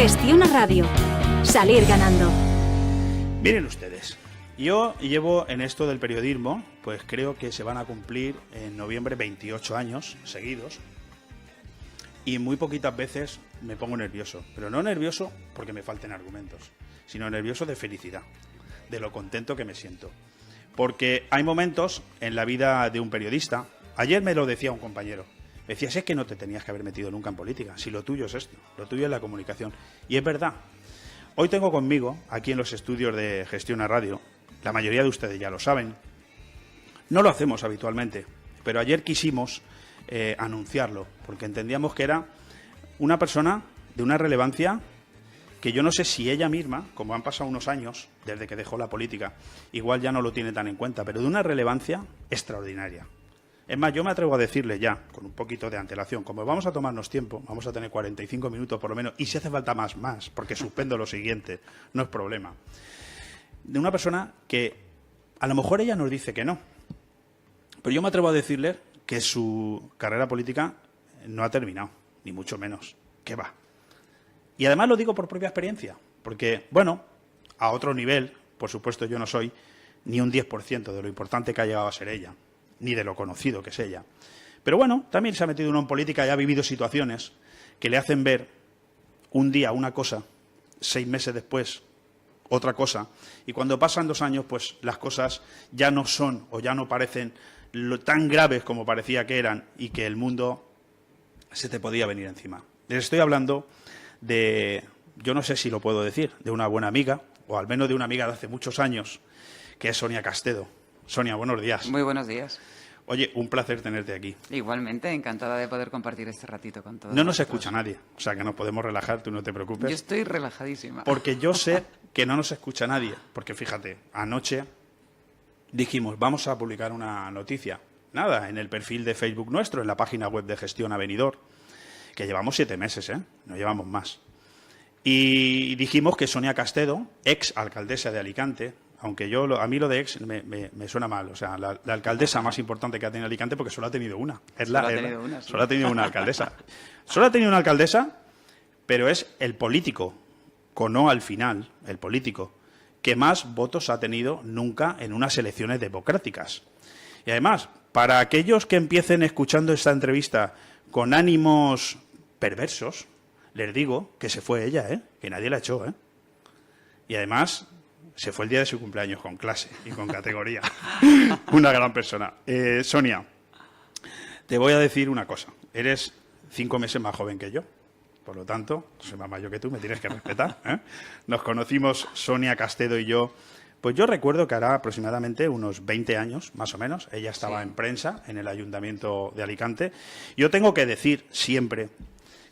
Gestiona Radio. Salir ganando. Miren ustedes, yo llevo en esto del periodismo, pues creo que se van a cumplir en noviembre 28 años seguidos y muy poquitas veces me pongo nervioso, pero no nervioso porque me falten argumentos, sino nervioso de felicidad, de lo contento que me siento. Porque hay momentos en la vida de un periodista, ayer me lo decía un compañero, me decía, es que no te tenías que haber metido nunca en política, si lo tuyo es esto, lo tuyo es la comunicación. Y es verdad. Hoy tengo conmigo, aquí en los estudios de Gestiona Radio, la mayoría de ustedes ya lo saben, no lo hacemos habitualmente, pero ayer quisimos anunciarlo, porque entendíamos que era una persona de una relevancia que yo no sé si ella misma, como han pasado unos años desde que dejó la política, igual ya no lo tiene tan en cuenta, pero de una relevancia extraordinaria. Es más, yo me atrevo a decirle ya, con un poquito de antelación, como vamos a tomarnos tiempo, vamos a tener 45 minutos por lo menos, y si hace falta más, porque suspendo lo siguiente, no es problema. De una persona que a lo mejor ella nos dice que no, pero yo me atrevo a decirle que su carrera política no ha terminado, ni mucho menos, que va. Y además lo digo por propia experiencia, porque, bueno, a otro nivel, por supuesto yo no soy ni un 10% de lo importante que ha llegado a ser ella, ni de lo conocido que es ella. Pero bueno, también se ha metido uno en política y ha vivido situaciones que le hacen ver un día una cosa, 6 meses después otra cosa, y cuando pasan 2 años, pues las cosas ya no son o ya no parecen tan graves como parecía que eran y que el mundo se te podía venir encima. Les estoy hablando de, yo no sé si lo puedo decir, de una buena amiga, o al menos de una amiga de hace muchos años, que es Sonia Castedo. Sonia, buenos días. Muy buenos días. Oye, un placer tenerte aquí. Igualmente, encantada de poder compartir este ratito con todos. No nos escucha nadie, o sea que nos podemos relajar, tú no te preocupes. Yo estoy relajadísima. Porque yo sé que no nos escucha nadie, porque fíjate, anoche dijimos, vamos a publicar una noticia. Nada, en el perfil de Facebook nuestro, en la página web de Gestión Avenidor, que llevamos 7 meses, no llevamos más. Y dijimos que Sonia Castedo, ex alcaldesa de Alicante, aunque a mí lo de ex me suena mal, o sea, la alcaldesa más importante que ha tenido Alicante, porque solo ha tenido una. Solo ha tenido una alcaldesa. Solo ha tenido una alcaldesa, pero es el político, con no al final, el político, que más votos ha tenido nunca en unas elecciones democráticas. Y además, para aquellos que empiecen escuchando esta entrevista con ánimos perversos, les digo que se fue ella, que nadie la echó, Y además se fue el día de su cumpleaños con clase y con categoría. Una gran persona. Sonia, te voy a decir una cosa. Eres 5 meses más joven que yo. Por lo tanto, soy más mayor que tú, me tienes que respetar. Nos conocimos, Sonia Castedo y yo, pues yo recuerdo que hará aproximadamente unos 20 años, más o menos. Ella estaba en prensa en el Ayuntamiento de Alicante. Yo tengo que decir siempre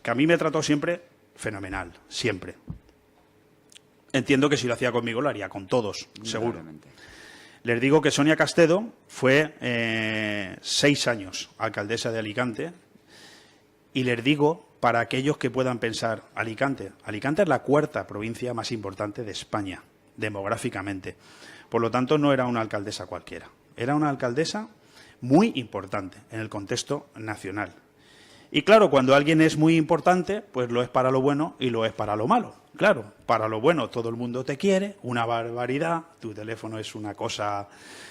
que a mí me trató siempre fenomenal, siempre. Entiendo que si lo hacía conmigo lo haría con todos, seguro. Les digo que Sonia Castedo fue 6 años alcaldesa de Alicante y les digo, para aquellos que puedan pensar, Alicante es la 4ª provincia más importante de España, demográficamente. Por lo tanto, no era una alcaldesa cualquiera, era una alcaldesa muy importante en el contexto nacional. Y claro, cuando alguien es muy importante, pues lo es para lo bueno y lo es para lo malo. Claro, para lo bueno todo el mundo te quiere, una barbaridad, tu teléfono es una cosa,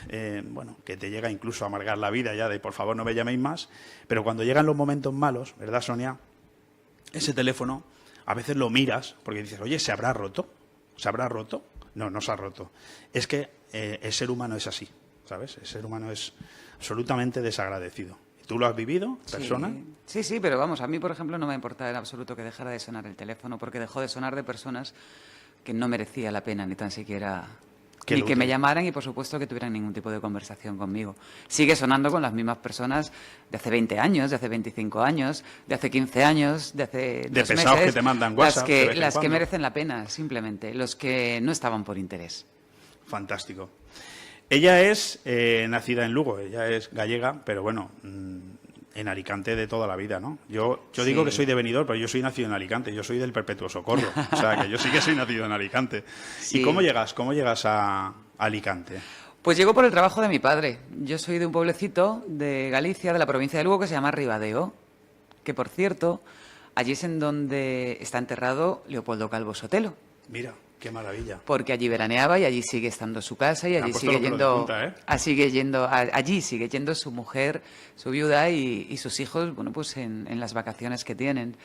que te llega incluso a amargar la vida ya de por favor no me llaméis más, pero cuando llegan los momentos malos, ¿verdad, Sonia? Ese teléfono a veces lo miras porque dices, oye, ¿se habrá roto? ¿Se habrá roto? No, no se ha roto. Es que el ser humano es así, ¿sabes? El ser humano es absolutamente desagradecido. ¿Tú lo has vivido, persona? Sí, pero vamos, a mí, por ejemplo, no me importa en absoluto que dejara de sonar el teléfono, porque dejó de sonar de personas que no merecía la pena ni tan siquiera ni que me llamaran y, por supuesto, que tuvieran ningún tipo de conversación conmigo. Sigue sonando con las mismas personas de hace 20 años, de hace 25 años, de hace 15 años, de hace 2 meses. Que te mandan WhatsApp. Las que merecen la pena, simplemente. Los que no estaban por interés. Fantástico. Ella es nacida en Lugo, ella es gallega, pero bueno, en Alicante de toda la vida, ¿no? Yo digo que soy de Benidorm, pero yo soy nacido en Alicante, yo soy del Perpetuo Socorro, o sea, que yo sí que soy nacido en Alicante. Sí. ¿Y cómo llegas a Alicante? Pues llego por el trabajo de mi padre. Yo soy de un pueblecito de Galicia, de la provincia de Lugo, que se llama Ribadeo, que, por cierto, allí es en donde está enterrado Leopoldo Calvo Sotelo. Mira, qué maravilla. Porque allí veraneaba y allí sigue estando su casa y allí sigue yendo, allí sigue yendo su mujer, su viuda y sus hijos, bueno, pues en las vacaciones que tienen.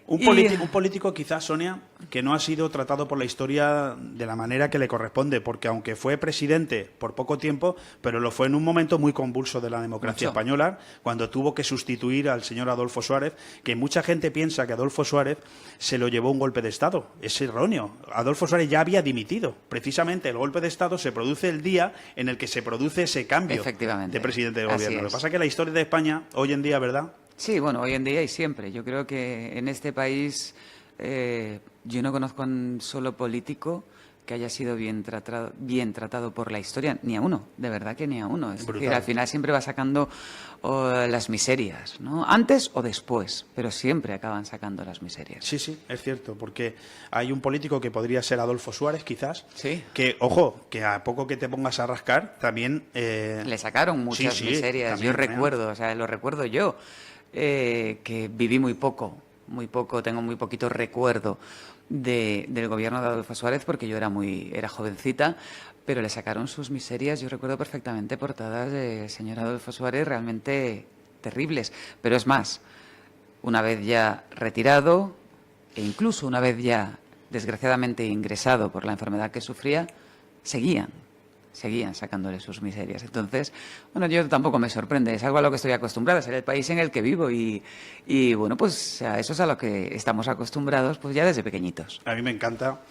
Un político quizás, Sonia, que no ha sido tratado por la historia de la manera que le corresponde, porque aunque fue presidente por poco tiempo, pero lo fue en un momento muy convulso de la democracia española, cuando tuvo que sustituir al señor Adolfo Suárez, que mucha gente piensa que Adolfo Suárez se lo llevó un golpe de Estado. Es erróneo. Adolfo Suárez ya había dimitido. Precisamente el golpe de Estado se produce el día en el que se produce ese cambio de presidente de gobierno. Lo que pasa es que la historia de España, hoy en día, ¿verdad?, sí, bueno, hoy en día y siempre. Yo creo que en este país yo no conozco a un solo político que haya sido bien tratado por la historia, ni a uno, de verdad que ni a uno. Es decir, al final siempre va sacando las miserias, ¿no? Antes o después, pero siempre acaban sacando las miserias. Sí, sí, es cierto, porque hay un político que podría ser Adolfo Suárez, quizás, sí, que, ojo, que a poco que te pongas a rascar, también... le sacaron muchas miserias, también, yo recuerdo, o sea, lo recuerdo yo. Que viví muy poco, tengo muy poquito recuerdo del gobierno de Adolfo Suárez porque yo era jovencita, pero le sacaron sus miserias, yo recuerdo perfectamente portadas de señor Adolfo Suárez realmente terribles, pero es más, una vez ya retirado e incluso una vez ya desgraciadamente ingresado por la enfermedad que sufría, seguían sacándole sus miserias. Entonces, bueno, yo tampoco me sorprende, es algo a lo que estoy acostumbrada, es el país en el que vivo y bueno, pues a eso es a lo que estamos acostumbrados pues ya desde pequeñitos. A mí me encanta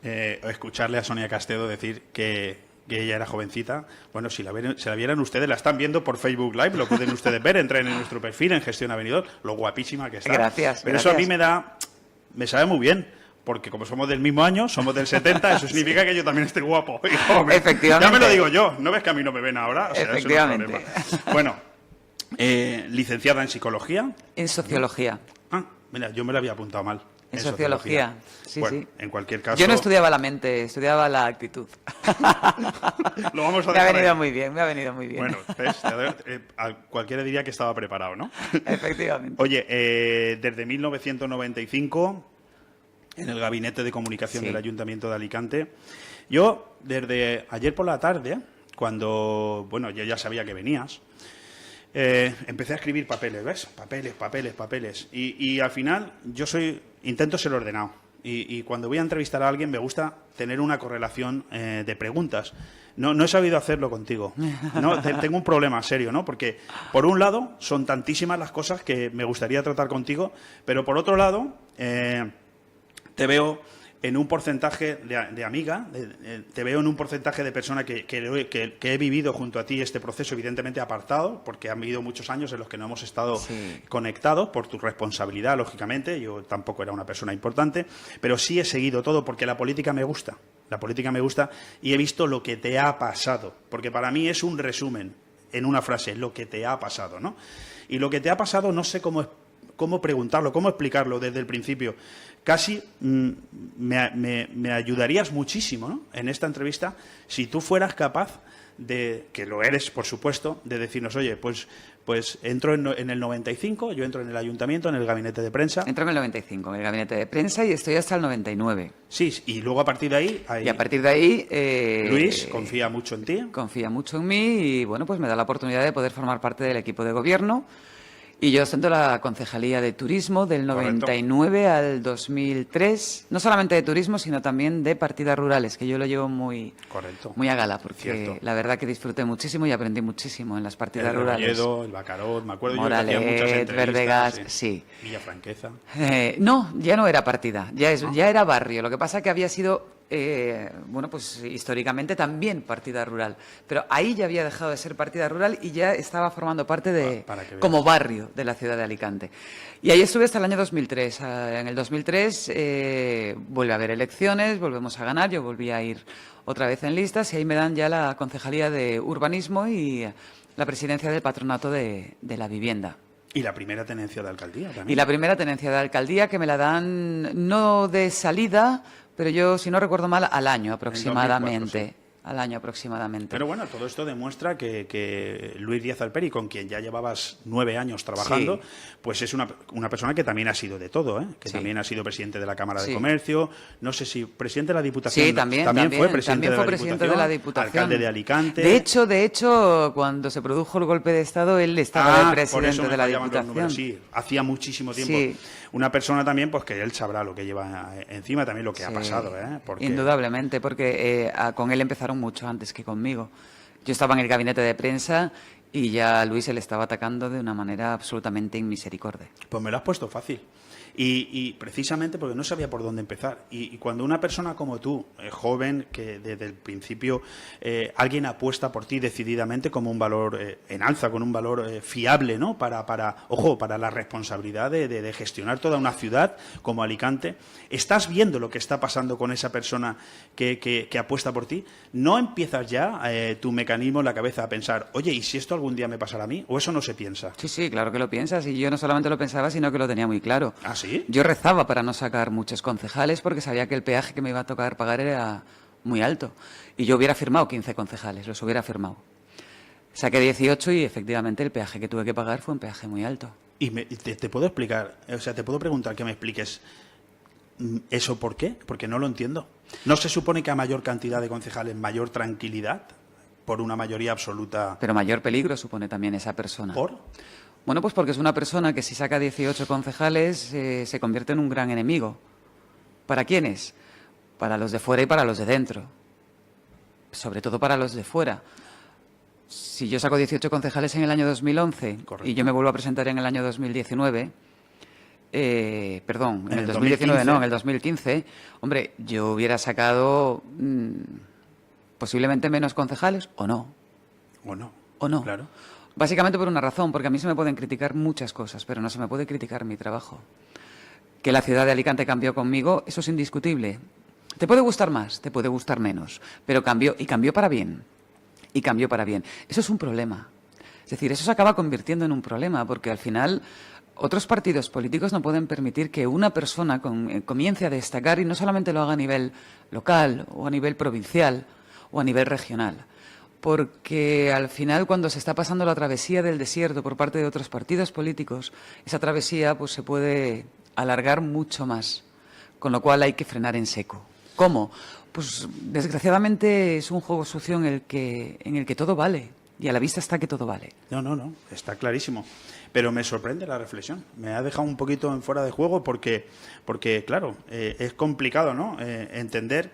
escucharle a Sonia Castedo decir que ella era jovencita. Bueno, si la vieran ustedes, la están viendo por Facebook Live, lo pueden ustedes ver, entren en nuestro perfil en Gestión Avenidor, lo guapísima que está. Gracias. Pero eso a mí me sabe muy bien. Porque como somos del mismo año, somos del 70, eso significa que yo también estoy guapo. Efectivamente. Ya me lo digo yo, ¿no ves que a mí no me ven ahora? O sea, efectivamente. Eso no es problema. Bueno, licenciada en Psicología. En Sociología. Ah, mira, yo me lo había apuntado mal. En Sociología, sí, bueno, sí. En cualquier caso... Yo no estudiaba la mente, estudiaba la actitud. Lo vamos a me ha venido muy bien, me ha venido muy bien. Bueno, ¿ves? Cualquiera diría que estaba preparado, ¿no? Efectivamente. Oye, desde 1995... en el Gabinete de Comunicación del Ayuntamiento de Alicante. Yo, desde ayer por la tarde, cuando, bueno, yo ya sabía que venías, empecé a escribir papeles, ¿ves? Papeles. Y al final, intento ser ordenado. Y cuando voy a entrevistar a alguien, me gusta tener una correlación de preguntas. No he sabido hacerlo contigo. No, tengo un problema serio, ¿no? Porque, por un lado, son tantísimas las cosas que me gustaría tratar contigo, pero por otro lado... te veo en un porcentaje de amiga, te veo en un porcentaje de persona que he vivido junto a ti este proceso, evidentemente apartado, porque han vivido muchos años en los que no hemos estado conectados por tu responsabilidad, lógicamente. Yo tampoco era una persona importante, pero sí he seguido todo porque la política me gusta. La política me gusta y he visto lo que te ha pasado, porque para mí es un resumen en una frase, lo que te ha pasado, ¿no? Y lo que te ha pasado no sé cómo preguntarlo, cómo explicarlo desde el principio. Casi me ayudarías muchísimo, ¿no?, en esta entrevista si tú fueras capaz de, que lo eres, por supuesto, de decirnos, oye, pues entro en el 95, yo entro en el ayuntamiento, en el gabinete de prensa. Entro en el 95, en el gabinete de prensa y estoy hasta el 99. Sí, y luego a partir de ahí... Y a partir de ahí... Luis confía mucho en ti. Confía mucho en mí y, bueno, pues me da la oportunidad de poder formar parte del equipo de gobierno. Y yo ostento la concejalía de turismo del 99 al 2003, no solamente de turismo, sino también de partidas rurales, que yo lo llevo muy a gala, porque la verdad que disfruté muchísimo y aprendí muchísimo en las partidas rurales. Rebolledo, el Bacarot, me acuerdo Moralet, yo que hacía muchas entrevistas. Verdegas, sí. Villa Franqueza. No, ya no era partida, ya era barrio. Lo que pasa que había sido... bueno, pues históricamente también partida rural, pero ahí ya había dejado de ser partida rural y ya estaba formando parte como barrio de la ciudad de Alicante. Y ahí estuve hasta el año 2003. En el 2003 vuelve a haber elecciones, volvemos a ganar, yo volví a ir otra vez en listas y ahí me dan ya la concejalía de urbanismo y la presidencia del patronato de la vivienda. Y la primera tenencia de alcaldía también. Y la primera tenencia de alcaldía que me la dan no de salida, pero yo, si no recuerdo mal, al año aproximadamente. al año aproximadamente. Pero bueno, todo esto demuestra que Luis Díaz Alperi, con quien ya llevabas 9 años trabajando, pues es una persona que también ha sido de todo, ¿eh? Que también ha sido presidente de la Cámara de Comercio, no sé si presidente de la Diputación. Sí, también fue presidente de la Diputación, alcalde de Alicante. De hecho, cuando se produjo el golpe de Estado, él estaba de presidente de la Diputación. Sí, hacía muchísimo tiempo. Sí. Una persona también, pues que él sabrá lo que lleva encima, también lo que ha pasado, ¿eh? Indudablemente, porque con él empezaron mucho antes que conmigo. Yo estaba en el gabinete de prensa y ya Luis se le estaba atacando de una manera absolutamente inmisericordia. Pues me lo has puesto fácil. Y precisamente porque no sabía por dónde empezar. Y cuando una persona como tú, joven, que desde el principio alguien apuesta por ti decididamente como un valor en alza, con un valor fiable, ¿no? Para la responsabilidad de gestionar toda una ciudad como Alicante, estás viendo lo que está pasando con esa persona que apuesta por ti, ¿no empiezas ya tu mecanismo en la cabeza a pensar, oye, ¿y si esto algún día me pasará a mí? ¿O eso no se piensa? Sí, claro que lo piensas. Y yo no solamente lo pensaba, sino que lo tenía muy claro. ¿Ah, sí? Yo rezaba para no sacar muchos concejales porque sabía que el peaje que me iba a tocar pagar era muy alto. Y yo hubiera firmado 15 concejales, los hubiera firmado. Saqué 18 y efectivamente el peaje que tuve que pagar fue un peaje muy alto. Y te puedo explicar, o sea, te puedo preguntar que me expliques eso por qué, porque no lo entiendo. ¿No se supone que a mayor cantidad de concejales, mayor tranquilidad por una mayoría absoluta? Pero mayor peligro supone también esa persona. ¿Por? Bueno, pues porque es una persona que si saca 18 concejales se convierte en un gran enemigo. ¿Para quiénes? Para los de fuera y para los de dentro. Sobre todo para los de fuera. Si yo saco 18 concejales en el año 2011 Correcto. y yo me vuelvo a presentar en el año 2019, perdón, en el 2015. 2019 no, en el 2015, hombre, yo hubiera sacado posiblemente menos concejales o no. ¿O no? ¿O no? Claro. Básicamente por una razón, porque a mí se me pueden criticar muchas cosas, pero no se me puede criticar mi trabajo. Que la ciudad de Alicante cambió conmigo, eso es indiscutible. Te puede gustar más, te puede gustar menos, pero cambió, y cambió para bien. Y cambió para bien. Eso es un problema. Es decir, eso se acaba convirtiendo en un problema, porque al final otros partidos políticos no pueden permitir que una persona comience a destacar, y no solamente lo haga a nivel local, o a nivel provincial, o a nivel regional. Porque al final, cuando se está pasando la travesía del desierto por parte de otros partidos políticos, esa travesía pues se puede alargar mucho más, con lo cual hay que frenar en seco. ¿Cómo? Pues desgraciadamente es un juego sucio en el que todo vale, y a la vista está que todo vale. No, está clarísimo. Pero me sorprende la reflexión. Me ha dejado un poquito en fuera de juego porque claro, es complicado, ¿no? Entender...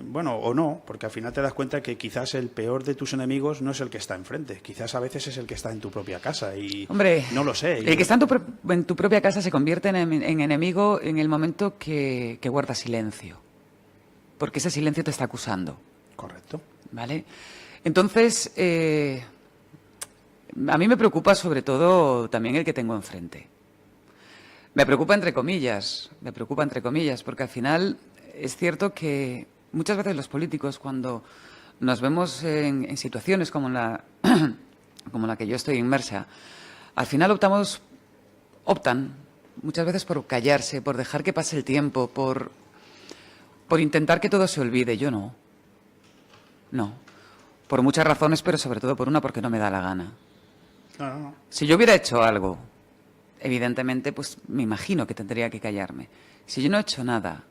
bueno, o no, porque al final te das cuenta que quizás el peor de tus enemigos no es el que está enfrente, quizás a veces es el que está en tu propia casa y hombre, no lo sé. El que está en tu propia casa se convierte en enemigo en el momento que guarda silencio, porque ese silencio te está acusando. Correcto. ¿Vale? Entonces, a mí me preocupa sobre todo también el que tengo enfrente. Me preocupa entre comillas, porque al final... Es cierto que muchas veces los políticos, cuando nos vemos en situaciones como la que yo estoy inmersa, al final optan muchas veces por callarse, por dejar que pase el tiempo, por intentar que todo se olvide. Yo no. No. Por muchas razones, pero sobre todo por una, porque no me da la gana. No. Si yo hubiera hecho algo, evidentemente, pues me imagino que tendría que callarme. Si yo no he hecho nada...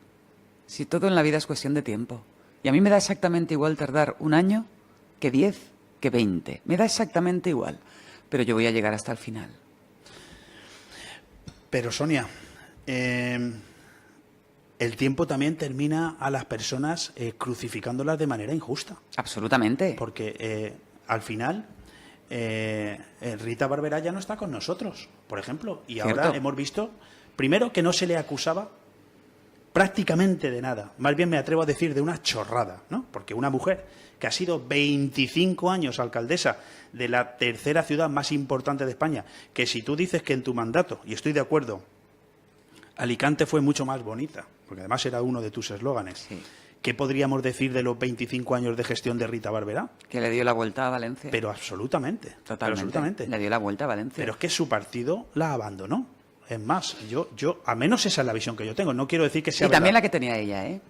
Si todo en la vida es cuestión de tiempo. Y a mí me da exactamente igual tardar 1 año que 10, que 20. Me da exactamente igual. Pero yo voy a llegar hasta el final. Pero, Sonia, el tiempo también termina a las personas crucificándolas de manera injusta. Absolutamente. Porque al final Rita Barberá ya no está con nosotros, por ejemplo. Y ¿cierto? Ahora hemos visto, primero, que no se le acusaba prácticamente de nada, más bien me atrevo a decir de una chorrada, ¿no? Porque una mujer que ha sido 25 años alcaldesa de la tercera ciudad más importante de España, que si tú dices que en tu mandato, y estoy de acuerdo, Alicante fue mucho más bonita, porque además era uno de tus eslóganes, sí. ¿Qué podríamos decir de los 25 años de gestión de Rita Barberá? Que le dio la vuelta a Valencia. Pero absolutamente. Totalmente. Pero absolutamente. Le dio la vuelta a Valencia. Pero es que su partido la abandonó. Es más, yo, al menos esa es la visión que yo tengo. No quiero decir que sea y también verdad. la que tenía ella, ¿eh?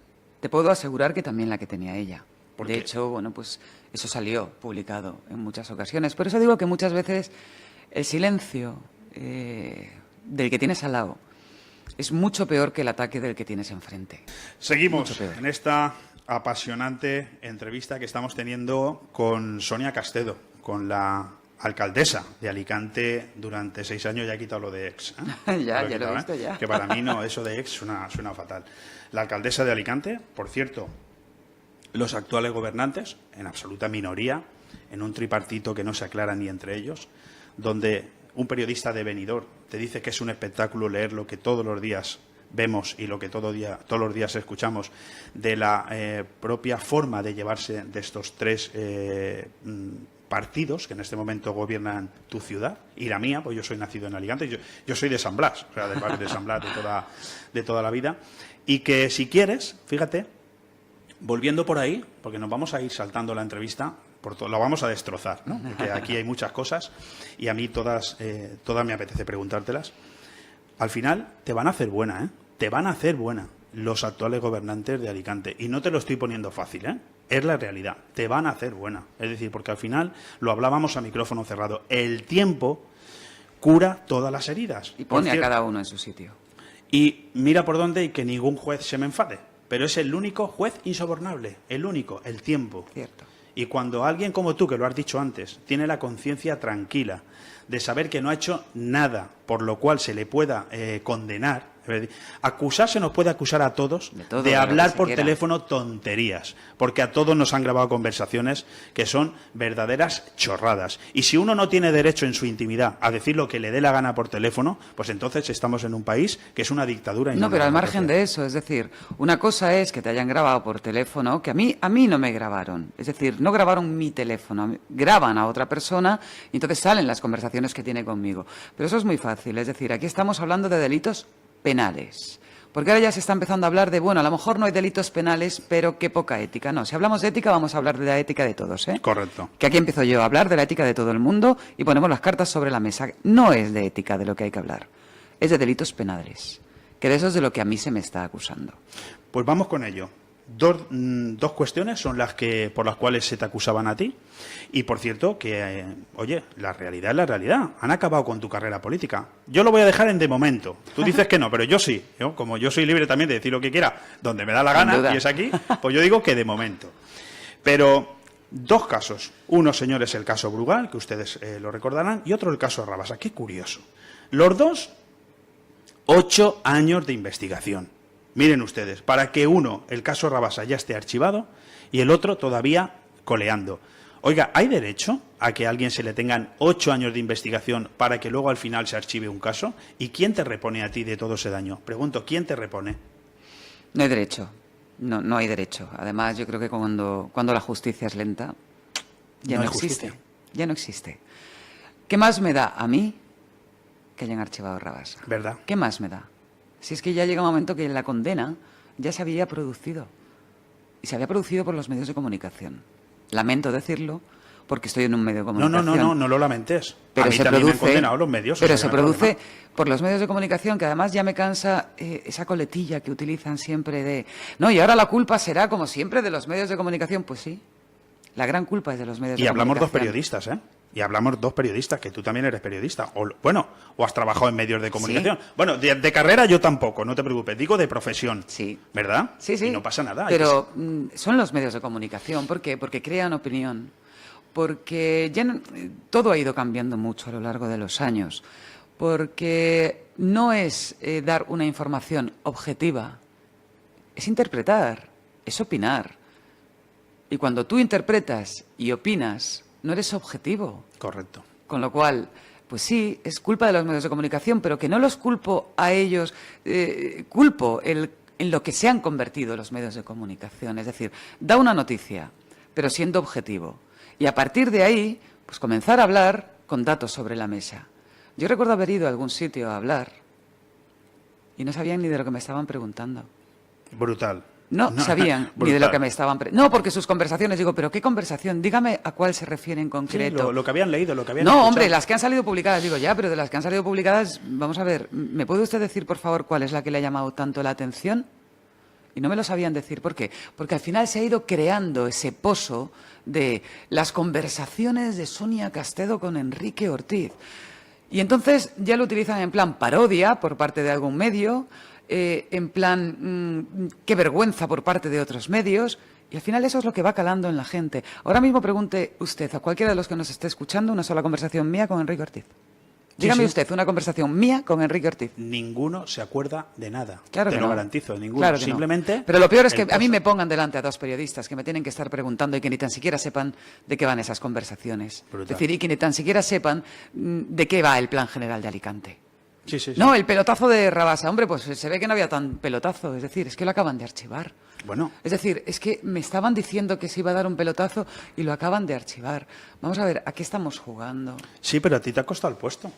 Te puedo asegurar que también la que tenía ella. ¿Por De qué? hecho, bueno, pues eso salió publicado en muchas ocasiones. Por eso digo que muchas veces el silencio del que tienes al lado es mucho peor que el ataque del que tienes enfrente. Seguimos en esta apasionante entrevista que estamos teniendo con Sonia Castedo, con la alcaldesa de Alicante durante 6 años. Ya he quitado lo de ex. Ya lo he visto, ya. Que para mí no, eso de ex suena fatal. La alcaldesa de Alicante, por cierto, los actuales gobernantes, en absoluta minoría, en un tripartito que no se aclara ni entre ellos, donde un periodista de Benidorm te dice que es un espectáculo leer lo que todos los días vemos y lo que todos los días escuchamos de la propia forma de llevarse de estos 3 partidos que en este momento gobiernan tu ciudad y la mía, pues yo soy nacido en Alicante, yo soy de San Blas, o sea, del barrio de San Blas de toda la vida, y que si quieres, fíjate, volviendo por ahí, porque nos vamos a ir saltando la entrevista, la vamos a destrozar, ¿no? Porque aquí hay muchas cosas y a mí todas me apetece preguntártelas. Al final te van a hacer buena, ¿eh? Te van a hacer buena los actuales gobernantes de Alicante. Y no te lo estoy poniendo fácil, ¿eh? Es la realidad. Te van a hacer buena. Es decir, porque al final, lo hablábamos a micrófono cerrado, el tiempo cura todas las heridas. Y pone a cada uno en su sitio. Y mira por dónde y que ningún juez se me enfade. Pero es el único juez insobornable. El único, el tiempo. Cierto. Y cuando alguien como tú, que lo has dicho antes, tiene la conciencia tranquila de saber que no ha hecho nada por lo cual se le pueda condenar, acusar se nos puede acusar a todos de hablar por teléfono tonterías, porque a todos nos han grabado conversaciones que son verdaderas chorradas. Y si uno no tiene derecho en su intimidad a decir lo que le dé la gana por teléfono, pues entonces estamos en un país que es una dictadura. Y no, pero al margen de eso, es decir, una cosa es que te hayan grabado por teléfono, que a mí no me grabaron. Es decir, no grabaron mi teléfono, graban a otra persona y entonces salen las conversaciones que tiene conmigo. Pero eso es muy fácil, es decir, aquí estamos hablando de delitos penales. Porque ahora ya se está empezando a hablar de, bueno, a lo mejor no hay delitos penales, pero qué poca ética. No, si hablamos de ética, vamos a hablar de la ética de todos, ¿eh? Correcto. Que aquí empiezo yo a hablar de la ética de todo el mundo y ponemos las cartas sobre la mesa. No es de ética de lo que hay que hablar, es de delitos penales, que de eso es de lo que a mí se me está acusando. Pues vamos con ello. Dos cuestiones son por las cuales se te acusaban a ti. Y, por cierto, que, oye, la realidad es la realidad. Han acabado con tu carrera política. Yo lo voy a dejar en de momento. Tú dices que no, pero yo sí. Como yo soy libre también de decir lo que quiera, donde me da la gana, y es aquí, pues yo digo que de momento. Pero 2 casos. Uno, señores, el caso Brugal, que ustedes lo recordarán, y otro el caso Rabasa. Qué curioso. Los 2, 8 años de investigación. Miren ustedes, para que uno, el caso Rabasa, ya esté archivado y el otro todavía coleando. Oiga, ¿hay derecho a que a alguien se le tengan 8 años de investigación para que luego al final se archive un caso? ¿Y quién te repone a ti de todo ese daño? Pregunto, ¿quién te repone? No hay derecho. No hay derecho. Además, yo creo que cuando la justicia es lenta, ya no existe. Ya no existe. ¿Qué más me da a mí que hayan archivado Rabasa? ¿Verdad? ¿Qué más me da? Si es que ya llega un momento que la condena ya se había producido. Y se había producido por los medios de comunicación. Lamento decirlo, porque estoy en un medio de comunicación. No lo lamentes. Pero a mí también me han condenado los medios. Pero se produce por los medios de comunicación, que además ya me cansa esa coletilla que utilizan siempre de... No, y ahora la culpa será, como siempre, de los medios de comunicación. Pues sí, la gran culpa es de los medios de comunicación. Y hablamos 2 periodistas, ¿eh? Y hablamos 2 periodistas, que tú también eres periodista. O has trabajado en medios de comunicación. Sí. Bueno, de carrera yo tampoco, no te preocupes. Digo de profesión. Sí. ¿Verdad? Sí. Y no pasa nada. Pero son los medios de comunicación. ¿Por qué? Porque crean opinión. Porque todo ha ido cambiando mucho a lo largo de los años. Porque no es dar una información objetiva. Es interpretar, es opinar. Y cuando tú interpretas y opinas, no eres objetivo. Correcto. Con lo cual, pues sí, es culpa de los medios de comunicación, pero que no los culpo a ellos, culpo en lo que se han convertido los medios de comunicación. Es decir, da una noticia, pero siendo objetivo. Y a partir de ahí, pues comenzar a hablar con datos sobre la mesa. Yo recuerdo haber ido a algún sitio a hablar y no sabían ni de lo que me estaban preguntando. Brutal. No sabían ni de lo que me estaban preguntando. No, porque sus conversaciones, digo, ¿pero qué conversación? Dígame a cuál se refiere en concreto. Sí, lo que habían leído, lo que habían escuchado. Hombre, las que han salido publicadas, digo, ya, pero de las que han salido publicadas, vamos a ver, ¿me puede usted decir, por favor, cuál es la que le ha llamado tanto la atención? Y no me lo sabían decir. ¿Por qué? Porque al final se ha ido creando ese pozo de las conversaciones de Sonia Castedo con Enrique Ortiz. Y entonces ya lo utilizan en plan parodia por parte de algún medio, en plan qué vergüenza por parte de otros medios. Y al final eso es lo que va calando en la gente. Ahora mismo pregunte usted a cualquiera de los que nos esté escuchando una sola conversación mía con Enrique Ortiz. Dígame usted una conversación mía con Enrique Ortiz. Ninguno se acuerda de nada. Claro que Te lo no. garantizo, ninguno. Claro que simplemente. no. Pero lo peor es que a mí me pongan delante a dos periodistas que me tienen que estar preguntando y que ni tan siquiera sepan de qué van esas conversaciones. Brutal. Es decir, y que ni tan siquiera sepan de qué va el Plan General de Alicante. Sí, sí, sí. No, el pelotazo de Rabasa. Hombre, pues se ve que no había tan pelotazo. Es decir, es que lo acaban de archivar. Bueno. Es decir, es que me estaban diciendo que se iba a dar un pelotazo y lo acaban de archivar. Vamos a ver, ¿a qué estamos jugando? Sí, pero a ti te ha costado el puesto.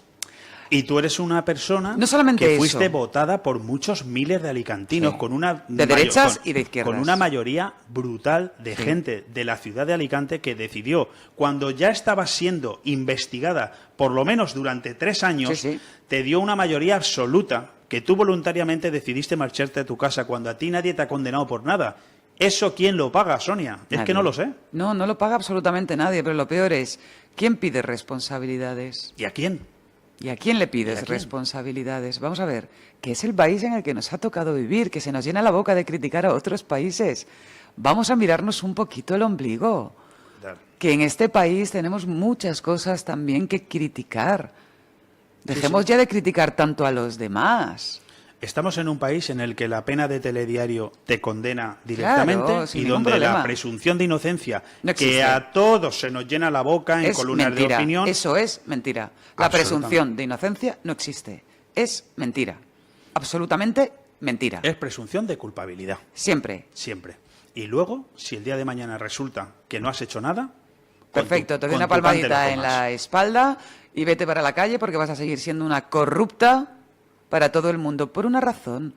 Y tú eres una persona No solamente que fuiste eso. votada por muchos miles de alicantinos, Sí. con una De derechas y de izquierdas. con una mayoría brutal de Sí. gente de la ciudad de Alicante que decidió, cuando ya estaba siendo investigada, por lo menos durante 3 años, Sí, sí. te dio una mayoría absoluta, que tú voluntariamente decidiste marcharte a tu casa cuando a ti nadie te ha condenado por nada. ¿Eso quién lo paga, Sonia? Es Nadie. que no lo sé. No, no lo paga absolutamente nadie, pero lo peor es, ¿quién pide responsabilidades? ¿Y a quién? ¿Y a quién le pides ¿Y a quién? responsabilidades? Vamos a ver, que es el país en el que nos ha tocado vivir, que se nos llena la boca de criticar a otros países. Vamos a mirarnos un poquito el ombligo, que en este país tenemos muchas cosas también que criticar. Dejemos ya de criticar tanto a los demás. Estamos en un país en el que la pena de telediario te condena directamente Claro, sin y ningún donde problema. la presunción de inocencia, No existe. que a todos se nos llena la boca en Es columnas mentira, de opinión. eso es mentira. La Absolutamente. presunción de inocencia no existe. Es mentira. Absolutamente mentira. Es presunción de culpabilidad, Siempre. siempre. Y luego, si el día de mañana resulta que no has hecho nada, Perfecto, te doy con una tu pan te lo palmadita en comas. la espalda y vete para la calle porque vas a seguir siendo una corrupta para todo el mundo. Por una razón.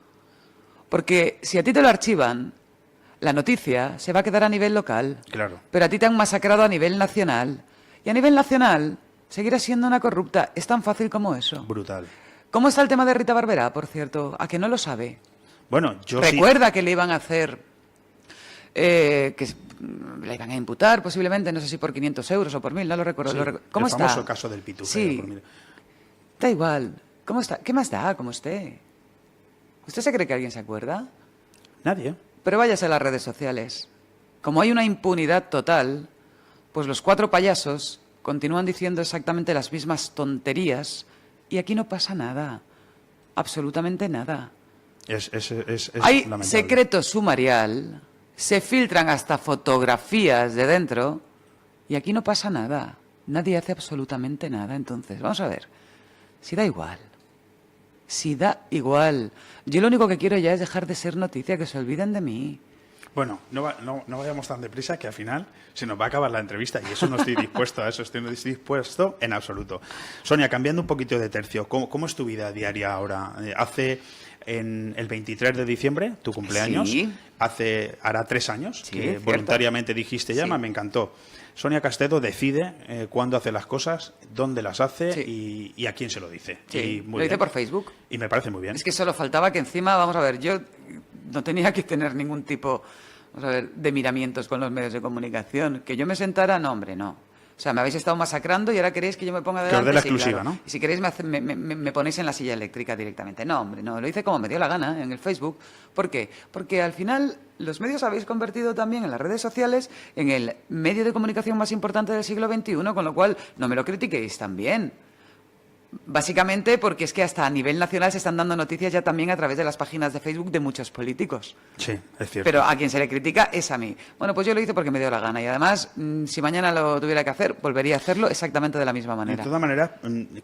Porque si a ti te lo archivan, la noticia se va a quedar a nivel local. Claro. Pero a ti te han masacrado a nivel nacional. Y a nivel nacional seguirás siendo una corrupta. Es tan fácil como eso. Brutal. ¿Cómo está el tema de Rita Barberá, por cierto? ¿A que no lo sabe? Bueno, yo sí. Recuerda que le iban a hacer, le iban a imputar posiblemente, no sé si por 500 euros o por 1.000, no lo recuerdo. Sí, ¿Cómo el está? famoso caso del pitufo. Sí, da igual. ¿Cómo está? ¿Qué más da? ¿Cómo esté? ¿Usted se cree que alguien se acuerda? Nadie. Pero váyase a las redes sociales. Como hay una impunidad total, pues los 4 payasos continúan diciendo exactamente las mismas tonterías y aquí no pasa nada. Absolutamente nada. Es Hay lamentable. secreto sumarial, se filtran hasta fotografías de dentro y aquí no pasa nada. Nadie hace absolutamente nada. Entonces, vamos a ver, si da igual. Si da igual. Yo lo único que quiero ya es dejar de ser noticia, que se olviden de mí. Bueno, no vayamos tan deprisa que al final se nos va a acabar la entrevista y eso no estoy dispuesto a eso, estoy dispuesto en absoluto. Sonia, cambiando un poquito de tercio, ¿cómo es tu vida diaria ahora? En el 23 de diciembre, tu cumpleaños, Sí. hará 3 años Sí, que cierto. voluntariamente dijiste llama, Sí. me encantó. Sonia Castedo decide cuándo hace las cosas, dónde las hace Sí. y a quién se lo dice. Sí, Y muy lo hice bien. por Facebook. Y me parece muy bien. Es que solo faltaba que encima, vamos a ver, yo no tenía que tener ningún tipo, vamos a ver, de miramientos con los medios de comunicación. Que yo me sentara, no, hombre, no. O sea, me habéis estado masacrando y ahora queréis que yo me ponga Que os delante. dé la Sí, exclusiva, claro. ¿no? Y si queréis me ponéis en la silla eléctrica directamente. No, hombre, no. Lo hice como me dio la gana en el Facebook. ¿Por qué? Porque al final los medios habéis convertido también en las redes sociales en el medio de comunicación más importante del siglo XXI, con lo cual no me lo critiquéis también. Básicamente porque es que hasta a nivel nacional se están dando noticias ya también a través de las páginas de Facebook de muchos políticos. Sí, es cierto. Pero a quien se le critica es a mí. Bueno, pues yo lo hice porque me dio la gana y además, si mañana lo tuviera que hacer, volvería a hacerlo exactamente de la misma manera. De todas maneras,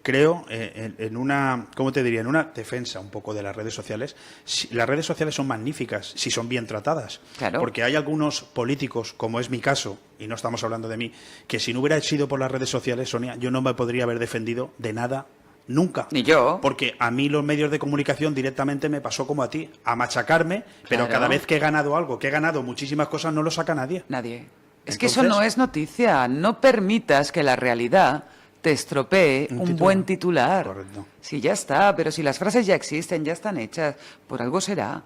creo en una, ¿cómo te diría? En una defensa un poco de las redes sociales. Las redes sociales son magníficas si son bien tratadas. Claro. Porque hay algunos políticos, como es mi caso, y no estamos hablando de mí, que si no hubiera sido por las redes sociales, Sonia, yo no me podría haber defendido de nada nunca. Ni yo. Porque a mí los medios de comunicación directamente me pasó como a ti, a machacarme, pero Claro. cada vez que he ganado algo, que he ganado muchísimas cosas, no lo saca nadie. Nadie. Es que eso Entonces- no es noticia. No permitas que la realidad te estropee un titular. buen titular. Correcto. Sí, ya está, pero si las frases ya existen, ya están hechas, por algo será.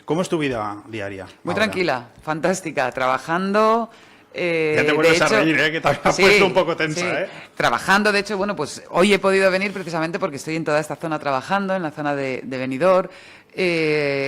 ¿Cómo es tu vida diaria? Muy ahora? tranquila, fantástica, trabajando. Ya te vuelves a reír, que te has puesto un poco tensa, sí. Trabajando, de hecho, bueno, pues hoy he podido venir precisamente porque estoy en toda esta zona trabajando, en la zona de Benidorm,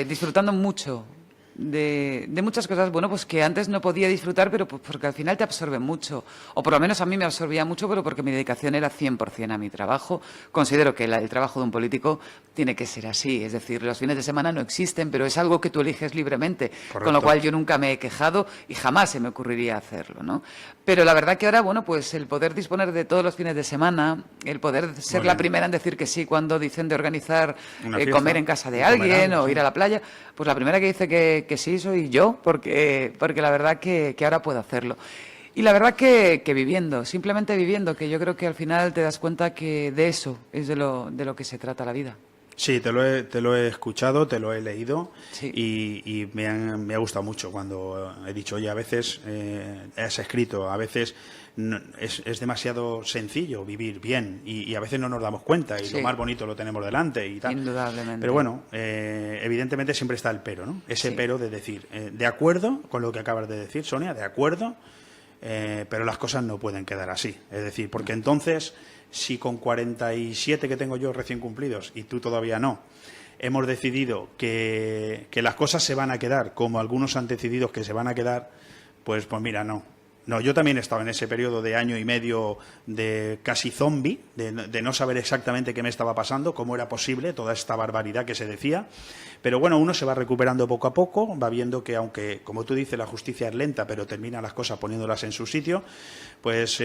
disfrutando mucho de muchas cosas, bueno, pues que antes no podía disfrutar, pero pues porque al final te absorbe mucho, o por lo menos a mí me absorbía mucho, pero porque mi dedicación era 100% a mi trabajo. Considero que el trabajo de un político tiene que ser así, es decir, los fines de semana no existen, pero es algo que tú eliges libremente, Correcto. con lo cual yo nunca me he quejado y jamás se me ocurriría hacerlo, ¿no? Pero la verdad que ahora, bueno, pues el poder disponer de todos los fines de semana, el poder ser la primera en decir que sí cuando dicen de organizar comer en casa de alguien o ir a la playa, pues la primera que dice que sí soy yo, porque la verdad que ahora puedo hacerlo. Y la verdad que viviendo, simplemente viviendo, que yo creo que al final te das cuenta que de eso es de lo que se trata la vida. Sí, te lo he escuchado, te lo he leído, sí. y me ha gustado mucho cuando he dicho, oye, a veces has escrito, a veces es demasiado sencillo vivir bien y a veces no nos damos cuenta y sí. lo más bonito lo tenemos delante y tal. Indudablemente. Pero bueno, evidentemente siempre está el pero, ¿no? Ese sí. pero de decir, de acuerdo con lo que acabas de decir, Sonia, de acuerdo, pero las cosas no pueden quedar así. Es decir, porque entonces, si con 47 que tengo yo recién cumplidos y tú todavía no, hemos decidido que las cosas se van a quedar como algunos han decidido que se van a quedar, pues mira, no. No, yo también he estado en ese periodo de año y medio de casi zombie, de no saber exactamente qué me estaba pasando, cómo era posible toda esta barbaridad que se decía. Pero bueno, uno se va recuperando poco a poco, va viendo que aunque, como tú dices, la justicia es lenta, pero termina las cosas poniéndolas en su sitio, pues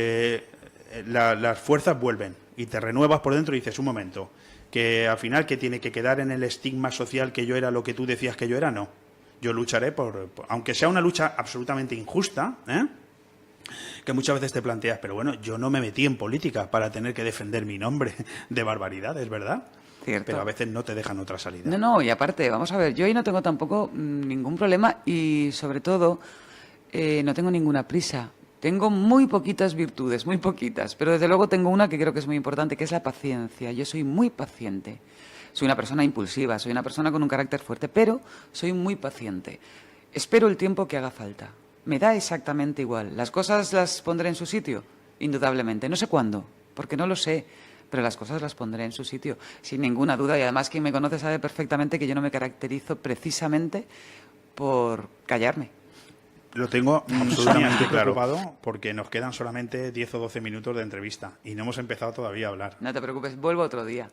las fuerzas vuelven y te renuevas por dentro y dices, un momento, que al final que tiene que quedar en el estigma social que yo era lo que tú decías que yo era, no. Yo lucharé aunque sea una lucha absolutamente injusta, que muchas veces te planteas, pero bueno, yo no me metí en política para tener que defender mi nombre de barbaridades, ¿verdad? Cierto. Pero a veces no te dejan otra salida. No, y aparte, vamos a ver, yo ahí no tengo tampoco ningún problema y sobre todo no tengo ninguna prisa. Tengo muy poquitas virtudes, muy poquitas, pero desde luego tengo una que creo que es muy importante, que es la paciencia. Yo soy muy paciente. Soy una persona impulsiva, soy una persona con un carácter fuerte, pero soy muy paciente. Espero el tiempo que haga falta. Me da exactamente igual. ¿Las cosas las pondré en su sitio? Indudablemente. No sé cuándo, porque no lo sé, pero las cosas las pondré en su sitio, sin ninguna duda. Y además quien me conoce sabe perfectamente que yo no me caracterizo precisamente por callarme. Lo tengo absolutamente preocupado porque nos quedan solamente 10 o 12 minutos de entrevista y no hemos empezado todavía a hablar. No te preocupes, vuelvo otro día.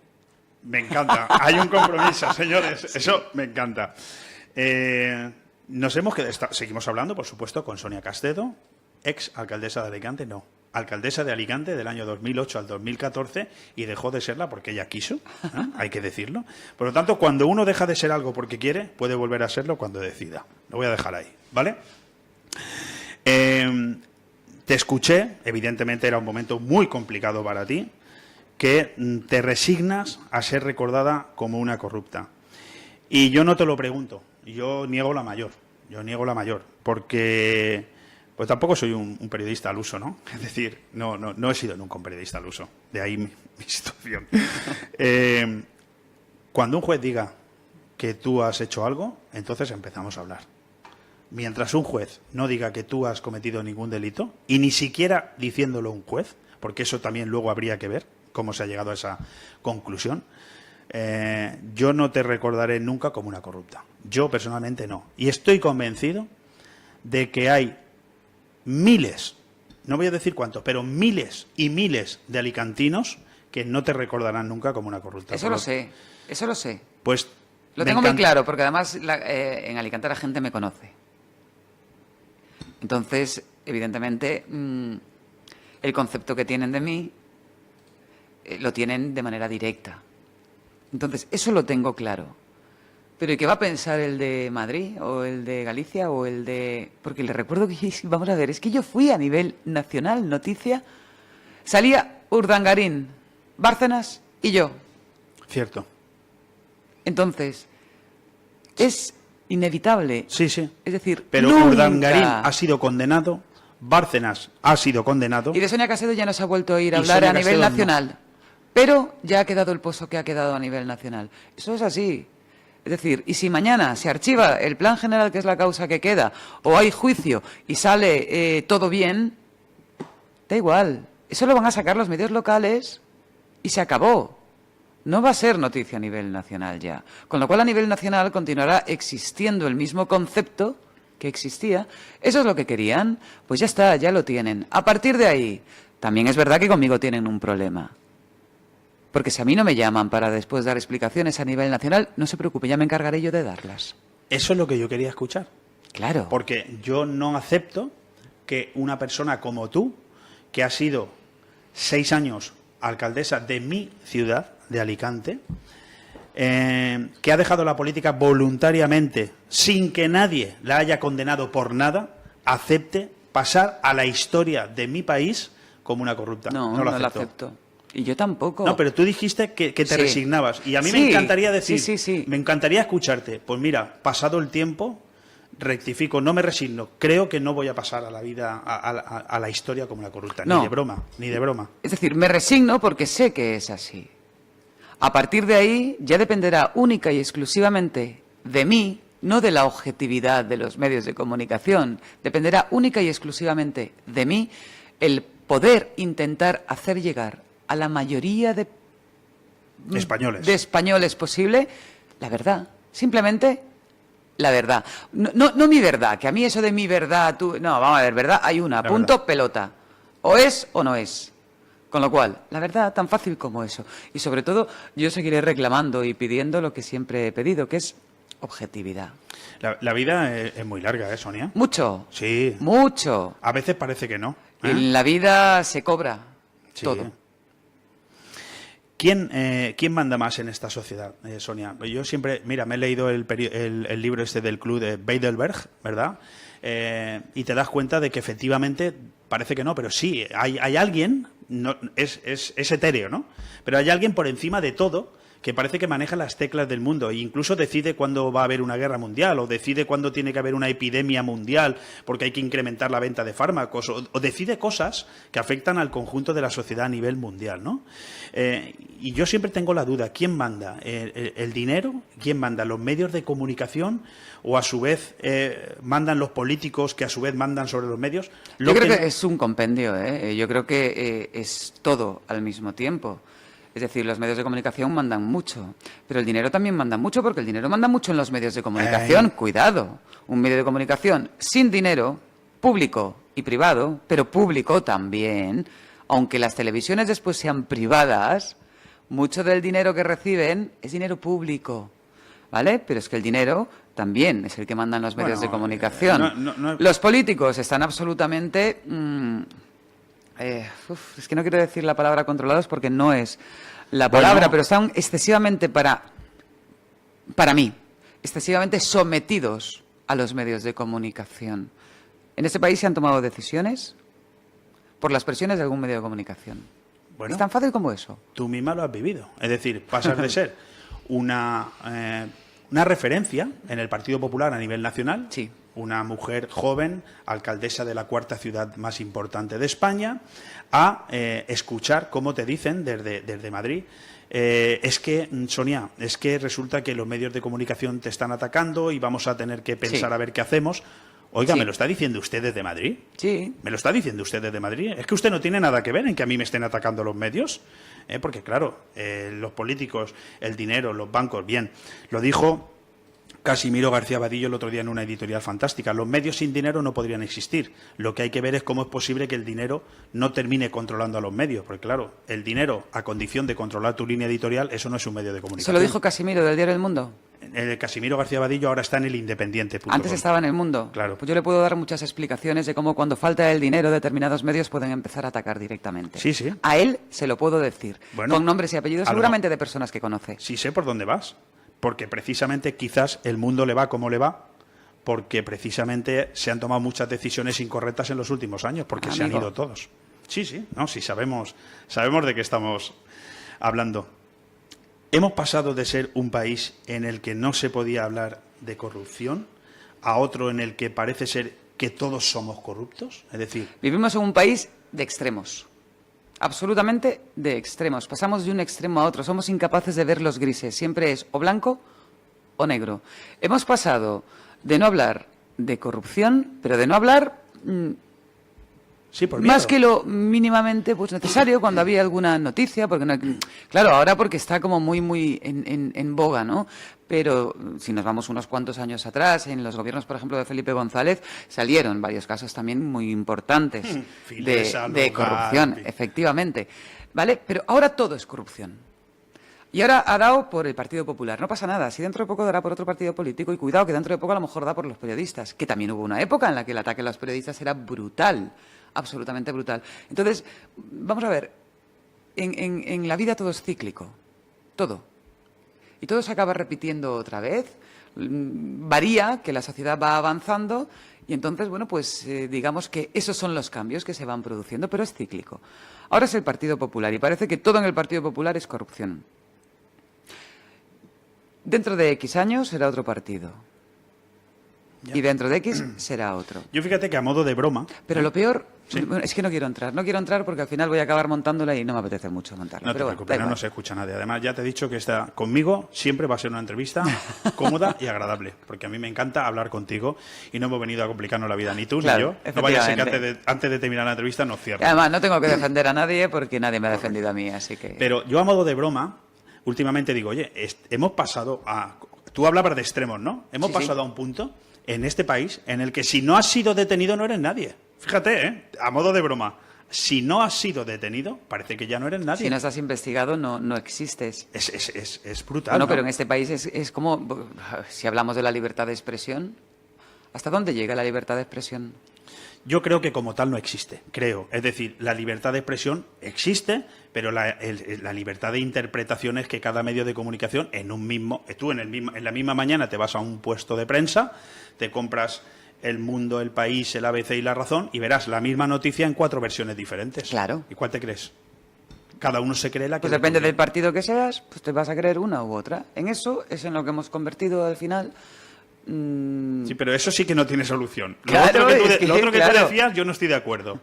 Me encanta. Hay un compromiso, señores. Eso me encanta. Nos hemos quedado, seguimos hablando, por supuesto, con Sonia Castedo, ex alcaldesa de Alicante, alcaldesa de Alicante del año 2008 al 2014 y dejó de serla porque ella quiso, hay que decirlo. Por lo tanto, cuando uno deja de ser algo porque quiere, puede volver a serlo cuando decida. Lo voy a dejar ahí, ¿vale? Te escuché, evidentemente era un momento muy complicado para ti, que te resignas a ser recordada como una corrupta. Y yo no te lo pregunto. Yo niego la mayor, porque pues tampoco soy un periodista al uso, ¿no? Es decir, no he sido nunca un periodista al uso, de ahí mi situación. Cuando un juez diga que tú has hecho algo, entonces empezamos a hablar. Mientras un juez no diga que tú has cometido ningún delito, y ni siquiera diciéndolo un juez, porque eso también luego habría que ver cómo se ha llegado a esa conclusión, yo no te recordaré nunca como una corrupta. Yo personalmente no. Y estoy convencido de que hay miles, no voy a decir cuántos, pero miles y miles de alicantinos que no te recordarán nunca como una corrupta. Eso lo sé. Pues lo tengo muy claro, porque además en Alicante la gente me conoce. Entonces, evidentemente, el concepto que tienen de mí lo tienen de manera directa. Entonces, eso lo tengo claro. Pero ¿y qué va a pensar el de Madrid o el de Galicia o el de...? Porque le recuerdo que, vamos a ver, es que yo fui a nivel nacional, noticia, salía Urdangarín, Bárcenas y yo. Cierto. Entonces, es inevitable. Sí, sí. Es decir, pero nunca... Urdangarín ha sido condenado, Bárcenas ha sido condenado. Y de Sonia Castedo ya no se ha vuelto a ir a hablar a nivel nacional. No. Pero ya ha quedado el pozo que ha quedado a nivel nacional. Eso es así. Es decir, y si mañana se archiva el plan general, que es la causa que queda, o hay juicio y sale todo bien, da igual. Eso lo van a sacar los medios locales y se acabó. No va a ser noticia a nivel nacional ya. Con lo cual, a nivel nacional continuará existiendo el mismo concepto que existía. ¿Eso es lo que querían? Pues ya está, ya lo tienen. A partir de ahí, también es verdad que conmigo tienen un problema. Porque si a mí no me llaman para después dar explicaciones a nivel nacional, no se preocupe, ya me encargaré yo de darlas. Eso es lo que yo quería escuchar. Claro. Porque yo no acepto que una persona como tú, que ha sido 6 años alcaldesa de mi ciudad, de Alicante, que ha dejado la política voluntariamente, sin que nadie la haya condenado por nada, acepte pasar a la historia de mi país como una corrupta. No lo acepto. Y yo tampoco. No, pero tú dijiste que te resignabas. Y a mí me encantaría decir, me encantaría escucharte. Pues mira, pasado el tiempo, rectifico, no me resigno. Creo que no voy a pasar a la vida, a la historia como una corrupta. No. Ni de broma, ni de broma. Es decir, me resigno porque sé que es así. A partir de ahí ya dependerá única y exclusivamente de mí, no de la objetividad de los medios de comunicación. Dependerá única y exclusivamente de mí el poder intentar hacer llegar a la mayoría de españoles posible la verdad. Simplemente la verdad. No mi verdad, que a mí eso de mi verdad, no, vamos a ver, verdad hay una, punto, pelota. O es o no es. Con lo cual, la verdad, tan fácil como eso. Y sobre todo, yo seguiré reclamando y pidiendo lo que siempre he pedido, que es objetividad. La vida es muy larga, ¿eh, Sonia? Mucho. Sí. Mucho. A veces parece que no. En la vida se cobra todo. ¿Quién manda más en esta sociedad, Sonia? Yo siempre, mira, me he leído el libro este del club de Bilderberg, ¿verdad? Y te das cuenta de que efectivamente parece que no, pero sí, hay alguien, no, es etéreo, ¿no? Pero hay alguien por encima de todo que parece que maneja las teclas del mundo e incluso decide cuándo va a haber una guerra mundial o decide cuándo tiene que haber una epidemia mundial porque hay que incrementar la venta de fármacos o decide cosas que afectan al conjunto de la sociedad a nivel mundial, ¿no? Y yo siempre tengo la duda, ¿quién manda? ¿El dinero? ¿Quién manda? ¿Los medios de comunicación? ¿O a su vez mandan los políticos que a su vez mandan sobre los medios? Yo creo que es un compendio, ¿eh? Yo creo que es todo al mismo tiempo. Es decir, los medios de comunicación mandan mucho, pero el dinero también manda mucho porque el dinero manda mucho en los medios de comunicación. Cuidado, un medio de comunicación sin dinero, público y privado, pero público también, aunque las televisiones después sean privadas, mucho del dinero que reciben es dinero público, ¿vale? Pero es que el dinero también es el que mandan los medios de comunicación. Los políticos están absolutamente... es que no quiero decir la palabra controlados porque no es la palabra, pero están excesivamente para mí, excesivamente sometidos a los medios de comunicación. En este país se han tomado decisiones por las presiones de algún medio de comunicación. Bueno, es tan fácil como eso. Tú misma lo has vivido. Es decir, pasas de ser una referencia en el Partido Popular a nivel nacional. Sí. Una mujer joven, alcaldesa de la cuarta ciudad más importante de España, a escuchar cómo te dicen desde Madrid, es que, Sonia, es que resulta que los medios de comunicación te están atacando y vamos a tener que pensar a ver qué hacemos. Oiga, ¿me lo está diciendo usted desde Madrid? Sí. ¿Me lo está diciendo usted desde Madrid? ¿Es que usted no tiene nada que ver en que a mí me estén atacando los medios? Porque, claro, los políticos, el dinero, los bancos, bien, lo dijo Casimiro García Vadillo el otro día en una editorial fantástica. Los medios sin dinero no podrían existir. Lo que hay que ver es cómo es posible que el dinero no termine controlando a los medios. Porque, claro, el dinero, a condición de controlar tu línea editorial, eso no es un medio de comunicación. ¿Se lo dijo Casimiro del diario El Mundo? Casimiro García Vadillo ahora está en el Independiente.com. Antes estaba en El Mundo. Claro. Pues yo le puedo dar muchas explicaciones de cómo cuando falta el dinero determinados medios pueden empezar a atacar directamente. Sí, sí. A él se lo puedo decir. Bueno, con nombres y apellidos seguramente de personas que conoce. Sí sé por dónde vas. Porque precisamente quizás el mundo le va como le va, porque precisamente se han tomado muchas decisiones incorrectas en los últimos años, porque se han ido todos. Sí, sabemos de qué estamos hablando. Hemos pasado de ser un país en el que no se podía hablar de corrupción a otro en el que parece ser que todos somos corruptos. Es decir, vivimos en un país de extremos. Absolutamente de extremos. Pasamos de un extremo a otro. Somos incapaces de ver los grises. Siempre es o blanco o negro. Hemos pasado de no hablar de corrupción, pero de no hablar sí, por miedo. más que lo mínimamente pues necesario cuando había alguna noticia, porque no, claro, ahora porque está como muy en boga, ¿no? Pero si nos vamos unos cuantos años atrás, en los gobiernos, por ejemplo, de Felipe González, salieron varios casos también muy importantes de corrupción, efectivamente. ¿Vale? Pero ahora todo es corrupción. Y ahora ha dado por el Partido Popular. No pasa nada. Si dentro de poco dará por otro partido político, y cuidado que dentro de poco a lo mejor da por los periodistas, que también hubo una época en la que el ataque a los periodistas era brutal, absolutamente brutal. Entonces, vamos a ver, en la vida todo es cíclico, todo. Y todo se acaba repitiendo otra vez. Varía, que la sociedad va avanzando y entonces, bueno, pues digamos que esos son los cambios que se van produciendo, pero es cíclico. Ahora es el Partido Popular y parece que todo en el Partido Popular es corrupción. Dentro de X años será otro partido. Ya. Y dentro de X será otro. Yo fíjate que a modo de broma... Pero lo peor... Sí. Bueno, es que no quiero entrar porque al final voy a acabar montándola y no me apetece mucho montarla. No te preocupes, no se escucha nadie. Además, ya te he dicho que conmigo siempre va a ser una entrevista cómoda y agradable, porque a mí me encanta hablar contigo y no hemos venido a complicarnos la vida, ni tú ni yo. No vaya a ser que antes de terminar la entrevista nos cierren. Además, no tengo que defender a nadie porque nadie me ha defendido a mí, así que... Pero yo a modo de broma, últimamente digo, oye, hemos pasado a... Tú hablabas de extremos, ¿no? Hemos pasado a un punto en este país en el que si no has sido detenido no eres nadie. Fíjate, a modo de broma, si no has sido detenido, parece que ya no eres nadie. Si no estás investigado, no existes. Es brutal. Bueno, ¿no? pero en este país es como, si hablamos de la libertad de expresión, ¿hasta dónde llega la libertad de expresión? Yo creo que como tal no existe, creo. Es decir, la libertad de expresión existe, pero la libertad de interpretación es que cada medio de comunicación, tú en la misma mañana te vas a un puesto de prensa, te compras El Mundo, El País, el ABC y La Razón y verás la misma noticia en 4 versiones diferentes. Claro. ¿Y cuál te crees? Cada uno se cree la que... Pues depende del partido que seas, pues te vas a creer una u otra. En eso es en lo que hemos convertido al final... Sí, pero eso sí que no tiene solución. Claro, lo otro que tú decías, yo no estoy de acuerdo.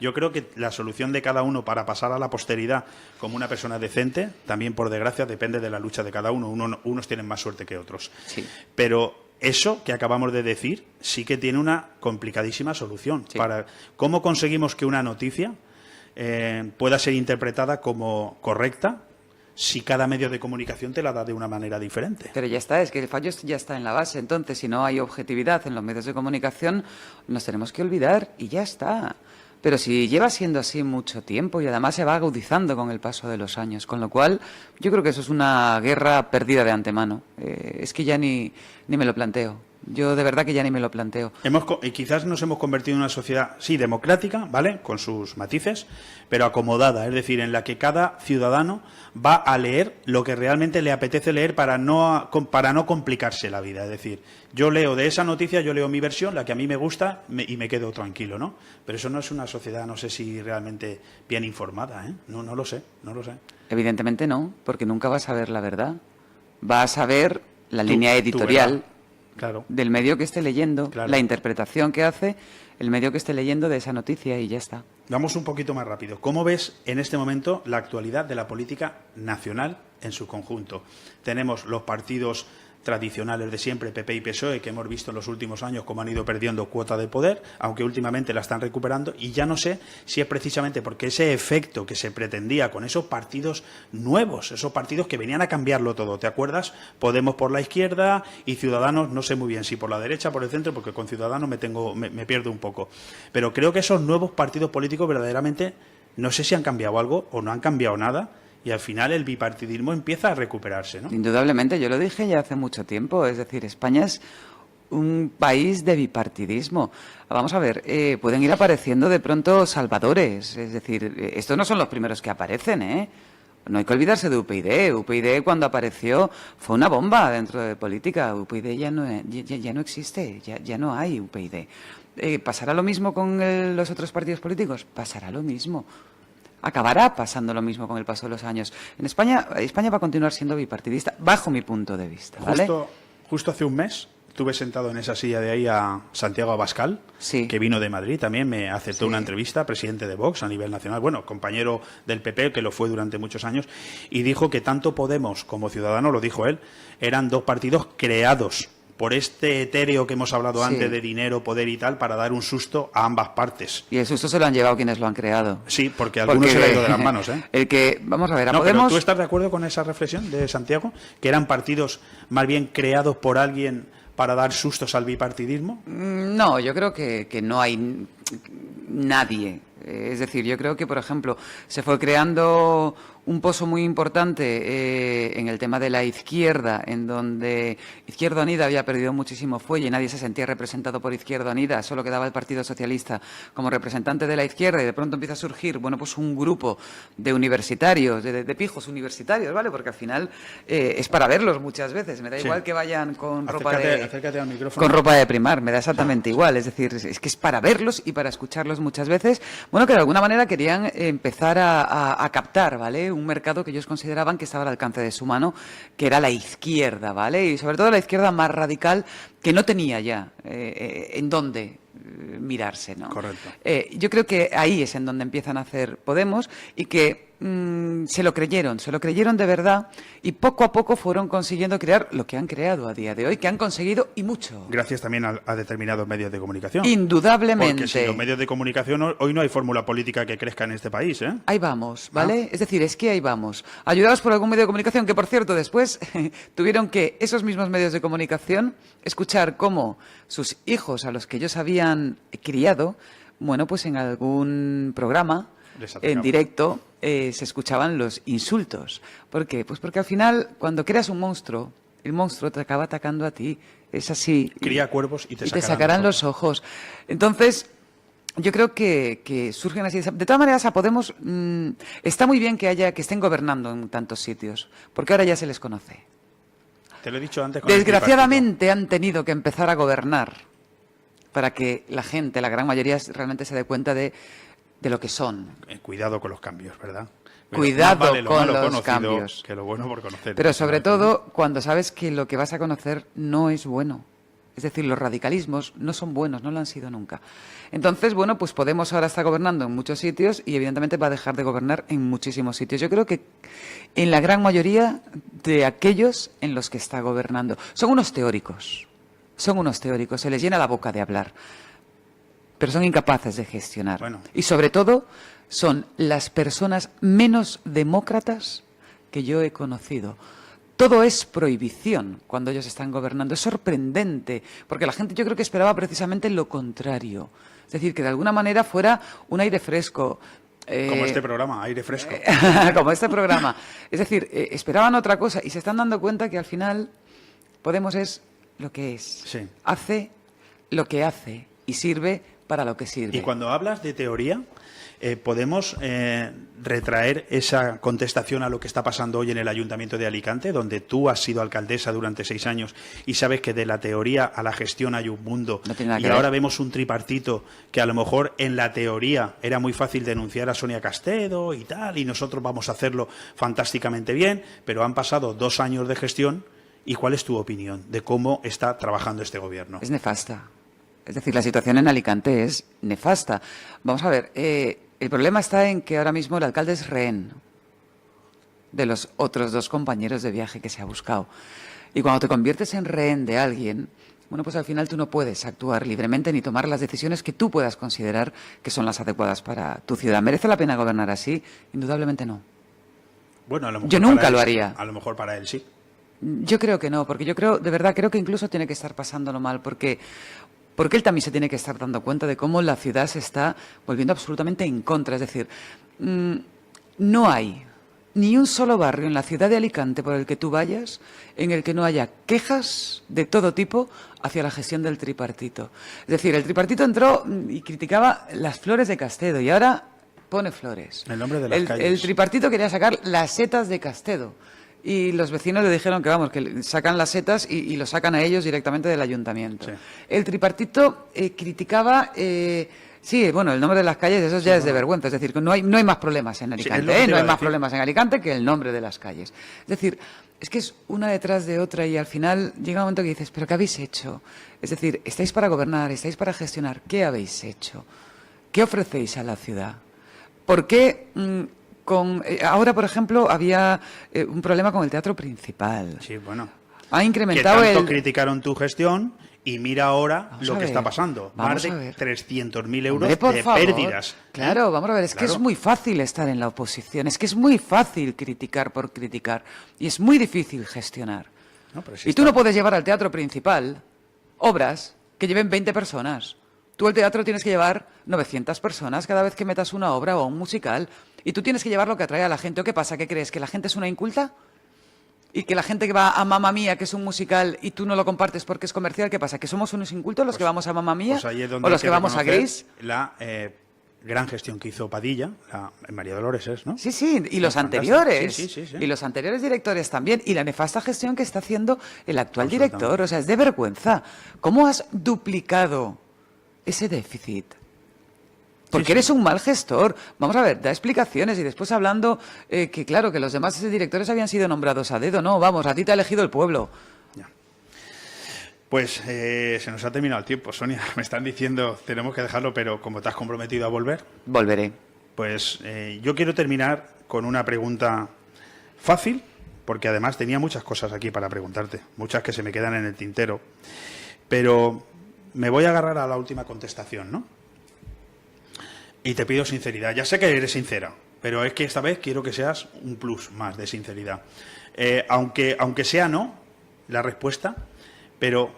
Yo creo que la solución de cada uno para pasar a la posteridad como una persona decente, también por desgracia depende de la lucha de cada uno. Unos tienen más suerte que otros. Sí. Pero eso que acabamos de decir sí que tiene una complicadísima solución. Sí. Para cómo conseguimos que una noticia pueda ser interpretada como correcta si cada medio de comunicación te la da de una manera diferente. Pero ya está, es que el fallo ya está en la base. Entonces, si no hay objetividad en los medios de comunicación, nos tenemos que olvidar y ya está. Pero si lleva siendo así mucho tiempo y además se va agudizando con el paso de los años, con lo cual yo creo que eso es una guerra perdida de antemano. Es que ya ni me lo planteo. Yo de verdad que ya ni me lo planteo. Quizás nos hemos convertido en una sociedad, sí, democrática, ¿vale?, con sus matices, pero acomodada, es decir, en la que cada ciudadano va a leer lo que realmente le apetece leer para no complicarse la vida. Es decir, yo leo de esa noticia, yo leo mi versión, la que a mí me gusta, y me quedo tranquilo, ¿no? Pero eso no es una sociedad, no sé si realmente bien informada, ¿eh? No lo sé. Evidentemente no, porque nunca vas a ver la verdad. Vas a ver la línea editorial. Claro. Del medio que esté leyendo, claro, la interpretación que hace el medio que esté leyendo de esa noticia y ya está. Vamos un poquito más rápido. ¿Cómo ves en este momento la actualidad de la política nacional en su conjunto? Tenemos los partidos tradicionales de siempre, PP y PSOE, que hemos visto en los últimos años cómo han ido perdiendo cuota de poder, aunque últimamente la están recuperando, y ya no sé si es precisamente porque ese efecto que se pretendía con esos partidos nuevos, esos partidos que venían a cambiarlo todo, ¿te acuerdas? Podemos por la izquierda y Ciudadanos, no sé muy bien si por la derecha, por el centro, porque con Ciudadanos me pierdo un poco, pero creo que esos nuevos partidos políticos verdaderamente, no sé si han cambiado algo o no han cambiado nada. Y al final el bipartidismo empieza a recuperarse, ¿no? Indudablemente, yo lo dije ya hace mucho tiempo. Es decir, España es un país de bipartidismo. Vamos a ver, pueden ir apareciendo de pronto salvadores. Es decir, estos no son los primeros que aparecen, ¿eh? No hay que olvidarse de UPyD. UPyD cuando apareció fue una bomba dentro de política. UPyD ya no existe, ya no hay UPyD. ¿Pasará lo mismo con los otros partidos políticos? Pasará lo mismo. Acabará pasando lo mismo con el paso de los años. En España va a continuar siendo bipartidista, bajo mi punto de vista, ¿vale? Justo hace un mes Tuve sentado en esa silla de ahí a Santiago Abascal, sí, que vino de Madrid, también me aceptó una entrevista, presidente de Vox a nivel nacional, bueno, compañero del PP, que lo fue durante muchos años, y dijo que tanto Podemos como Ciudadanos, lo dijo él, eran dos partidos creados por este etéreo que hemos hablado antes de dinero, poder y tal, para dar un susto a ambas partes. Y el susto se lo han llevado quienes lo han creado. Sí, porque a algunos se le ha ido de las manos, ¿eh? El que, vamos a ver, a no, Podemos... pero ¿tú estás de acuerdo con esa reflexión de Santiago? ¿Que eran partidos más bien creados por alguien para dar sustos al bipartidismo? No, yo creo que no hay nadie. Es decir, yo creo que, por ejemplo, se fue creando un pozo muy importante en el tema de la izquierda, en donde Izquierda Unida había perdido muchísimo fuelle y nadie se sentía representado por Izquierda Unida, solo quedaba el Partido Socialista como representante de la izquierda, y de pronto empieza a surgir, bueno, pues un grupo de universitarios, de pijos universitarios, ¿vale? Porque al final es para verlos muchas veces, me da igual que vayan con acércate al micrófono. Con ropa de primar, me da exactamente igual, es decir, es que es para verlos y para escucharlos muchas veces, bueno, que de alguna manera querían empezar a captar, ¿vale? Un mercado que ellos consideraban que estaba al alcance de su mano, que era la izquierda, ¿vale? Y sobre todo la izquierda más radical, que no tenía ya en dónde mirarse, ¿no? Correcto. Yo creo que ahí es en donde empiezan a hacer Podemos y que se lo creyeron de verdad, y poco a poco fueron consiguiendo crear lo que han creado a día de hoy, que han conseguido y mucho. Gracias también a determinados medios de comunicación. Indudablemente. Porque sin los medios de comunicación hoy no hay fórmula política que crezca en este país, ¿eh? Ahí vamos, ¿vale? Es decir, es que ahí vamos. Ayudados por algún medio de comunicación que, por cierto, después tuvieron que esos mismos medios de comunicación escuchar cómo sus hijos, a los que ellos habían criado, bueno, pues en algún programa en directo se escuchaban los insultos. ¿Por qué? Pues porque al final, cuando creas un monstruo, el monstruo te acaba atacando a ti. Es así. Cría cuervos y te sacarán los ojos. Entonces, yo creo que surgen así. De todas maneras, a Podemos está muy bien que estén gobernando en tantos sitios, porque ahora ya se les conoce. Te lo he dicho antes. Desgraciadamente han tenido que empezar a gobernar para que la gente, la gran mayoría, realmente se dé cuenta de lo que son. Cuidado con los cambios, ¿verdad? Cuidado con los cambios. Que lo bueno por conocer. Pero sobre todo cuando sabes que lo que vas a conocer no es bueno. Es decir, los radicalismos no son buenos, no lo han sido nunca. Entonces, bueno, pues Podemos ahora está gobernando en muchos sitios y evidentemente va a dejar de gobernar en muchísimos sitios. Yo creo que en la gran mayoría de aquellos en los que está gobernando. Son unos teóricos, se les llena la boca de hablar, pero son incapaces de gestionar. Bueno. Y sobre todo son las personas menos demócratas que yo he conocido. Todo es prohibición cuando ellos están gobernando. Es sorprendente, porque la gente yo creo que esperaba precisamente lo contrario. Es decir, que de alguna manera fuera un aire fresco. Como este programa, aire fresco. Como este programa. Es decir, esperaban otra cosa y se están dando cuenta que al final Podemos es lo que es. Sí. Hace lo que hace y sirve para lo que sirve. Y cuando hablas de teoría, ¿podemos retraer esa contestación a lo que está pasando hoy en el Ayuntamiento de Alicante, donde tú has sido alcaldesa durante 6 años y sabes que de la teoría a la gestión hay un mundo? No tiene nada y que ahora ver. vemos un tripartito que a lo mejor en la teoría era muy fácil denunciar a Sonia Castedo y tal, y nosotros vamos a hacerlo fantásticamente bien, pero han pasado 2 años de gestión. ¿Y cuál es tu opinión de cómo está trabajando este gobierno? Es nefasta. Es decir, la situación en Alicante es nefasta. Vamos a ver, el problema está en que ahora mismo el alcalde es rehén de los otros 2 compañeros de viaje que se ha buscado. Y cuando te conviertes en rehén de alguien, bueno, pues al final tú no puedes actuar libremente ni tomar las decisiones que tú puedas considerar que son las adecuadas para tu ciudad. ¿Merece la pena gobernar así? Indudablemente no. Bueno, a lo mejor yo nunca para él, lo haría. A lo mejor para él sí. Yo creo que no, porque de verdad creo que incluso tiene que estar pasándolo mal, porque él también se tiene que estar dando cuenta de cómo la ciudad se está volviendo absolutamente en contra. Es decir, no hay ni un solo barrio en la ciudad de Alicante por el que tú vayas en el que no haya quejas de todo tipo hacia la gestión del tripartito. Es decir, el tripartito entró y criticaba las flores de Castedo y ahora pone flores. El nombre de las calles. El tripartito quería sacar las setas de Castedo. Y los vecinos le dijeron que vamos, que sacan las setas y lo sacan a ellos directamente del ayuntamiento. Sí. El tripartito criticaba, sí, bueno, el nombre de las calles, eso ya es de vergüenza. Es decir, que no hay más problemas en Alicante, no hay más problemas en Alicante que el nombre de las calles. Es decir, Es que es una detrás de otra y al final llega un momento que dices, ¿pero qué habéis hecho? Es decir, estáis para gobernar, estáis para gestionar. ¿Qué habéis hecho? ¿Qué ofrecéis a la ciudad? ¿Por qué ahora, por ejemplo, había un problema con el teatro principal? Sí, bueno. Ha incrementado que tanto criticaron tu gestión y mira ahora Vamos lo a que ver, está pasando. Más de 300.000 euros Hombre, por de favor. pérdidas. Claro, vamos a ver, es que es muy fácil estar en la oposición, es que es muy fácil criticar por criticar y es muy difícil gestionar. No, pero sí y tú no puedes llevar al teatro principal obras que lleven 20 personas. Tú al teatro tienes que llevar 900 personas cada vez que metas una obra o un musical y tú tienes que llevar lo que atrae a la gente. ¿O qué pasa? ¿Qué crees? ¿Que la gente es una inculta? ¿Y que la gente que va a Mamma Mía, que es un musical, y tú no lo compartes porque es comercial, qué pasa? ¿Que somos unos incultos los que vamos a Mamma Mía? Pues ahí es donde ¿O los hay que vamos a reconocer Gris? La gran gestión que hizo Padilla, María Dolores es, ¿no? Sí, sí, y los Fantástico. anteriores. Sí. Y los anteriores directores también. Y la nefasta gestión que está haciendo el actual Absolutamente. director. O sea, es de vergüenza. ¿Cómo has duplicado ese déficit? Porque eres un mal gestor. Vamos a ver, da explicaciones y después hablando que, claro, que los demás directores habían sido nombrados a dedo. No, vamos, a ti te ha elegido el pueblo. Ya. Pues se nos ha terminado el tiempo, Sonia. Me están diciendo, tenemos que dejarlo, pero como te has comprometido a volver, Volveré. pues yo quiero terminar con una pregunta fácil, porque además tenía muchas cosas aquí para preguntarte, muchas que se me quedan en el tintero, pero me voy a agarrar a la última contestación, ¿no? Y te pido sinceridad. Ya sé que eres sincera, pero es que esta vez quiero que seas un plus más de sinceridad. Aunque sea no la respuesta, pero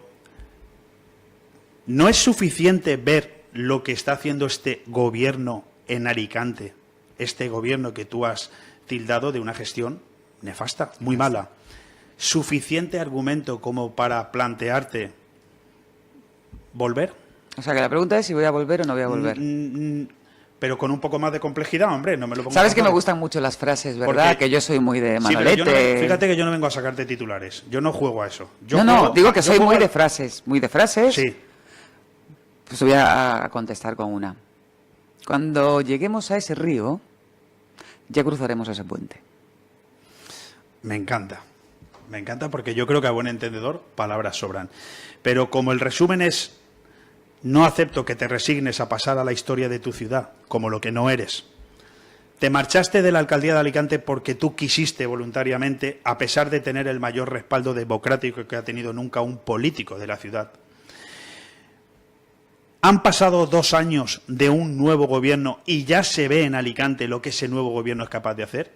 ¿no es suficiente ver lo que está haciendo este gobierno en Alicante? Este gobierno que tú has tildado de una gestión nefasta, muy mala. ¿Suficiente argumento como para plantearte volver? O sea, que la pregunta es si voy a volver o no voy a volver. Pero con un poco más de complejidad, hombre, no me lo pongas. Sabes tan que me fácil. gustan mucho las frases, ¿verdad? Porque- Que yo soy muy de Sí, pero Manolete. yo no, fíjate que yo no vengo a sacarte titulares. Yo no juego a eso. Digo que yo soy juego muy a- de frases. Muy de frases. Sí. Pues voy a contestar con una. Cuando lleguemos a ese río, ya cruzaremos ese puente. Me encanta. Me encanta porque yo creo que a buen entendedor palabras sobran. Pero como el resumen es: no acepto que te resignes a pasar a la historia de tu ciudad como lo que no eres. Te marchaste de la alcaldía de Alicante porque tú quisiste voluntariamente, a pesar de tener el mayor respaldo democrático que ha tenido nunca un político de la ciudad. Han pasado 2 años de un nuevo gobierno y ya se ve en Alicante lo que ese nuevo gobierno es capaz de hacer.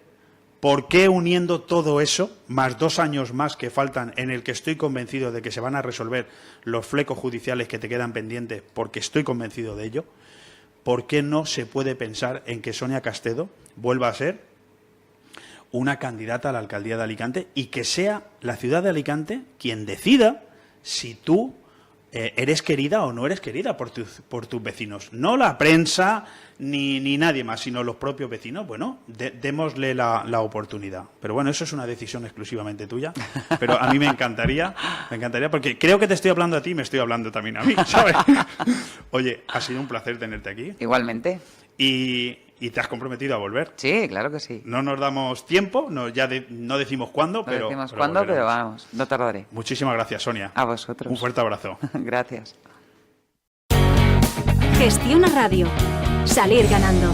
¿Por qué uniendo todo eso, más 2 años más que faltan, en el que estoy convencido de que se van a resolver los flecos judiciales que te quedan pendientes, porque estoy convencido de ello, por qué no se puede pensar en que Sonia Castedo vuelva a ser una candidata a la alcaldía de Alicante y que sea la ciudad de Alicante quien decida si tú eres querida o no eres querida por tus vecinos? No la prensa ni nadie más, sino los propios vecinos. Bueno, démosle la oportunidad. Pero bueno, eso es una decisión exclusivamente tuya. Pero a mí me encantaría, porque creo que te estoy hablando a ti y me estoy hablando también a mí, ¿sabes? Oye, ha sido un placer tenerte aquí. Igualmente. Y te has comprometido a volver. Sí, claro que sí. No nos damos tiempo, no decimos cuándo, No pero... decimos pero cuándo, pero volveremos. vamos, no tardaré. Muchísimas gracias, Sonia. A vosotros. Un fuerte abrazo. Gracias. Gestiona Radio. Salir ganando.